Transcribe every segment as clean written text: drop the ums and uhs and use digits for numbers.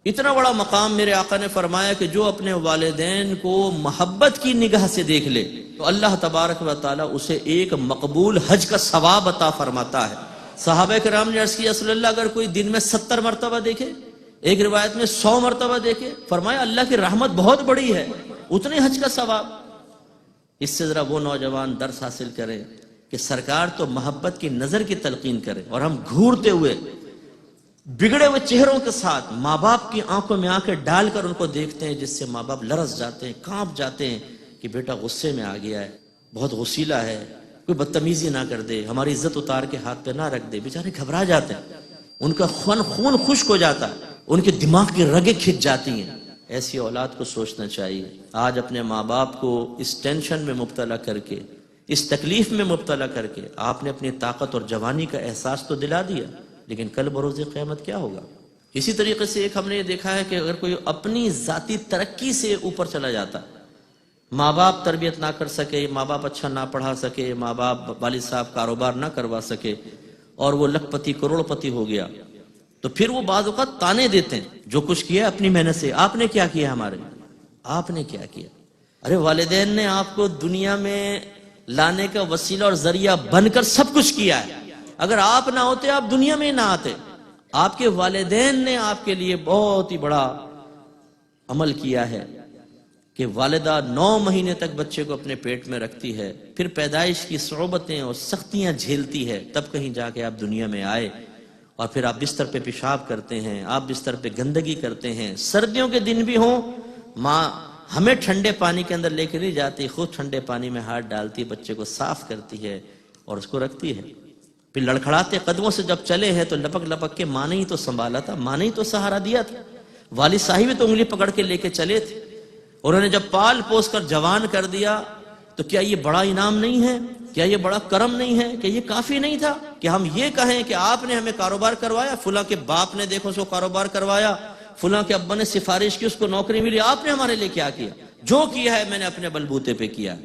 اتنا بڑا مقام میرے آقا نے فرمایا کہ جو اپنے والدین کو محبت کی نگاہ سے دیکھ لے تو اللہ تبارک و تعالی اسے ایک مقبول حج کا ثواب عطا فرماتا ہے۔ صحابہ کرام نے عرض کیا رسول اللہ اگر کوئی دن میں 70 مرتبہ دیکھے، ایک روایت میں 100 مرتبہ دیکھے، فرمایا اللہ کی رحمت بہت بڑی ہے، اتنے حج کا ثواب۔ اس سے ذرا وہ نوجوان درس حاصل کرے کہ سرکار تو محبت کی نظر کی تلقین کرے، اور ہم گھورتے ہوئے بگڑے ہوئے چہروں کے ساتھ ماں باپ کی آنکھوں میں آنکھیں ڈال کر ان کو دیکھتے ہیں، جس سے ماں باپ لرز جاتے ہیں، کانپ جاتے ہیں کہ بیٹا غصے میں آ گیا ہے، بہت غصیلا ہے، کوئی بدتمیزی نہ کر دے، ہماری عزت اتار کے ہاتھ پہ نہ رکھ دے۔ بیچارے گھبرا جاتے ہیں، ان کا خون خشک ہو جاتا ہے، ان کے دماغ کی رگیں کھنچ جاتی ہیں۔ ایسی اولاد کو سوچنا چاہیے آج اپنے ماں باپ کو اس ٹینشن میں مبتلا کر کے، اس تکلیف میں مبتلا کر کے آپ نے اپنی طاقت اور جوانی کا احساس تو دلا دیا، لیکن کل بروز قیامت کیا ہوگا؟ اسی طریقے سے ایک ہم نے یہ دیکھا ہے کہ اگر کوئی اپنی ذاتی ترقی سے اوپر چلا جاتا، ماں باپ تربیت نہ کر سکے، ماں باپ اچھا نہ پڑھا سکے، ماں باپ والد صاحب کاروبار نہ کروا سکے، اور وہ لکھ پتی کروڑ پتی ہو گیا، تو پھر وہ بعض اوقات تانے دیتے ہیں جو کچھ کیا اپنی محنت سے۔ آپ نے کیا کیا؟ ہمارے آپ نے کیا کیا؟ ارے والدین نے آپ کو دنیا میں لانے کا وسیلہ اور ذریعہ بن کر سب کچھ کیا ہے، اگر آپ نہ ہوتے آپ دنیا میں نہ آتے۔ آپ کے والدین نے آپ کے لیے بہت ہی بڑا عمل کیا ہے کہ والدہ 9 مہینے تک بچے کو اپنے پیٹ میں رکھتی ہے، پھر پیدائش کی صعوبتیں اور سختیاں جھیلتی ہے، تب کہیں جا کے آپ دنیا میں آئے، اور پھر آپ بستر پہ پیشاب کرتے ہیں، آپ بستر پہ گندگی کرتے ہیں، سردیوں کے دن بھی ہوں، ماں ہمیں ٹھنڈے پانی کے اندر لے کے نہیں جاتی، خود ٹھنڈے پانی میں ہاتھ ڈالتی، بچے کو صاف کرتی ہے اور اس کو رکھتی ہے۔ پھر لڑکھڑاتے قدموں سے جب چلے ہیں تو لپک لپک کے ماں نے ہی تو سنبھالا تھا، ماں نے ہی تو سہارا دیا تھا، والد صاحب بھی تو انگلی پکڑ کے لے کے چلے تھے، اور انہیں جب پال پوس کر جوان کر دیا تو کیا یہ بڑا انعام نہیں ہے؟ کیا یہ بڑا کرم نہیں ہے؟ کہ یہ کافی نہیں تھا کہ ہم یہ کہیں کہ آپ نے ہمیں کاروبار کروایا، فلاں کے باپ نے دیکھو اس کو کاروبار کروایا، فلاں کے ابا نے سفارش کی اس کو نوکری ملی، آپ نے ہمارے لیے کیا کیا؟ جو کیا ہے میں نے اپنے بلبوتے پہ کیا۔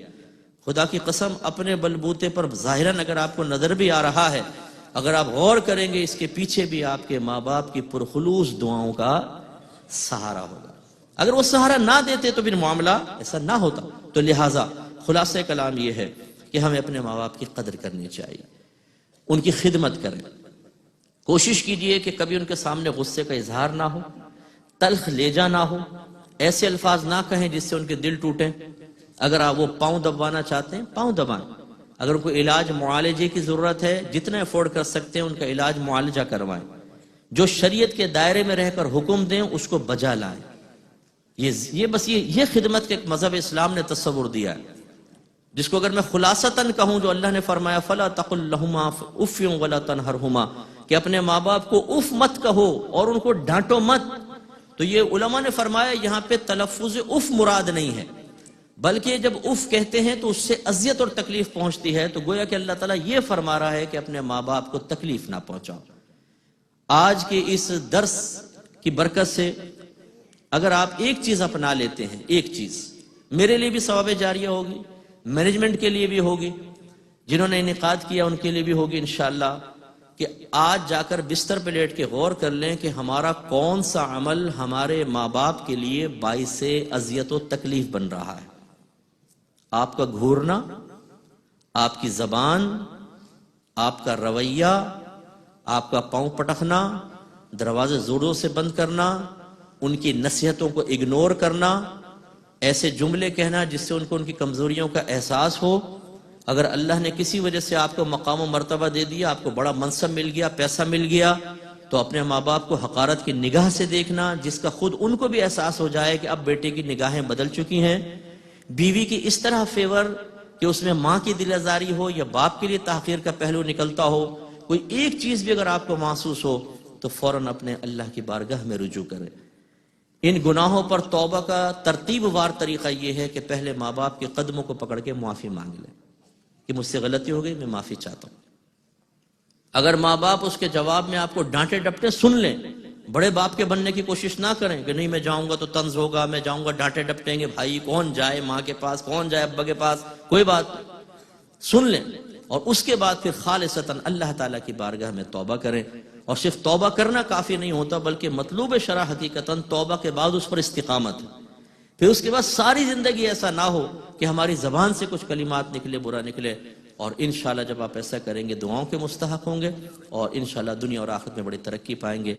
خدا کی قسم اپنے بلبوتے پر ظاہراً اگر آپ کو نظر بھی آ رہا ہے، اگر آپ غور کریں گے اس کے پیچھے بھی آپ کے ماں باپ کی پرخلوص دعاؤں کا سہارا ہوگا۔ اگر وہ سہارا نہ دیتے تو پھر معاملہ ایسا نہ ہوتا۔ تو لہٰذا خلاصہ کلام یہ ہے کہ ہمیں اپنے ماں باپ کی قدر کرنی چاہیے، ان کی خدمت کریں، کوشش کیجئے کہ کبھی ان کے سامنے غصے کا اظہار نہ ہو، تلخ لیجا نہ ہو، ایسے الفاظ نہ کہیں جس سے ان کے دل ٹوٹیں۔ اگر آپ وہ پاؤں دبوانا چاہتے ہیں پاؤں دبائیں، اگر کوئی علاج معالجے کی ضرورت ہے جتنا افورڈ کر سکتے ہیں ان کا علاج معالجہ کروائیں، جو شریعت کے دائرے میں رہ کر حکم دیں اس کو بجا لائیں۔ یہ خدمت کے ایک مذہب اسلام نے تصور دیا ہے، جس کو اگر میں خلاصتاً کہوں جو اللہ نے فرمایا فَلَا تَقُلْ لَهُمَا اُفٍّ وَلَا تَنْهَرْهُمَا، کہ اپنے ماں باپ کو اف مت کہو اور ان کو ڈانٹو مت، تو یہ علماء نے فرمایا یہاں پہ تلفظ اف مراد نہیں ہے، بلکہ جب اف کہتے ہیں تو اس سے اذیت اور تکلیف پہنچتی ہے، تو گویا کہ اللہ تعالیٰ یہ فرما رہا ہے کہ اپنے ماں باپ کو تکلیف نہ پہنچاؤ۔ آج کے اس درس کی برکت سے اگر آپ ایک چیز اپنا لیتے ہیں، ایک چیز میرے لیے بھی ثواب جاریہ ہوگی، مینجمنٹ کے لیے بھی ہوگی، جنہوں نے انعقاد کیا ان کے لیے بھی ہوگی انشاءاللہ، کہ آج جا کر بستر پہ لیٹ کے غور کر لیں کہ ہمارا کون سا عمل ہمارے ماں باپ کے لیے باعث اذیت و تکلیف بن رہا ہے۔ آپ کا گھورنا، آپ کی زبان، آپ کا رویہ، آپ کا پاؤں پٹکنا، دروازے زوروں سے بند کرنا، ان کی نصیحتوں کو اگنور کرنا، ایسے جملے کہنا جس سے ان کو ان کی کمزوریوں کا احساس ہو۔ اگر اللہ نے کسی وجہ سے آپ کو مقام و مرتبہ دے دیا، آپ کو بڑا منصب مل گیا، پیسہ مل گیا، تو اپنے ماں باپ کو حقارت کی نگاہ سے دیکھنا، جس کا خود ان کو بھی احساس ہو جائے کہ اب بیٹے کی نگاہیں بدل چکی ہیں۔ بیوی کی اس طرح فیور کہ اس میں ماں کی دل آزاری ہو یا باپ کے لیے تحقیر کا پہلو نکلتا ہو، کوئی ایک چیز بھی اگر آپ کو محسوس ہو تو فوراً اپنے اللہ کی بارگاہ میں رجوع کریں۔ ان گناہوں پر توبہ کا ترتیب وار طریقہ یہ ہے کہ پہلے ماں باپ کے قدموں کو پکڑ کے معافی مانگ لیں کہ مجھ سے غلطی ہو گئی، میں معافی چاہتا ہوں۔ اگر ماں باپ اس کے جواب میں آپ کو ڈانٹے ڈپٹے سن لیں، بڑے باپ کے بننے کی کوشش نہ کریں کہ نہیں میں جاؤں گا تو طنز ہوگا، میں جاؤں گا ڈانٹے ڈپٹیں گے، بھائی کون جائے ماں کے پاس، کون جائے ابا کے پاس، کوئی بات سن لیں، اور اس کے بعد پھر خالصتاً اللہ تعالیٰ کی بارگاہ میں توبہ کریں اور صرف توبہ کرنا کافی نہیں ہوتا، بلکہ مطلوب شرع حقیقتاً توبہ کے بعد اس پر استقامت ہے۔ پھر اس کے بعد ساری زندگی ایسا نہ ہو کہ ہماری زبان سے کچھ کلمات نکلے، برا نکلے، اور انشاءاللہ جب آپ ایسا کریں گے دعاؤں کے مستحق ہوں گے، اور انشاءاللہ دنیا اور آخرت میں بڑی ترقی پائیں گے۔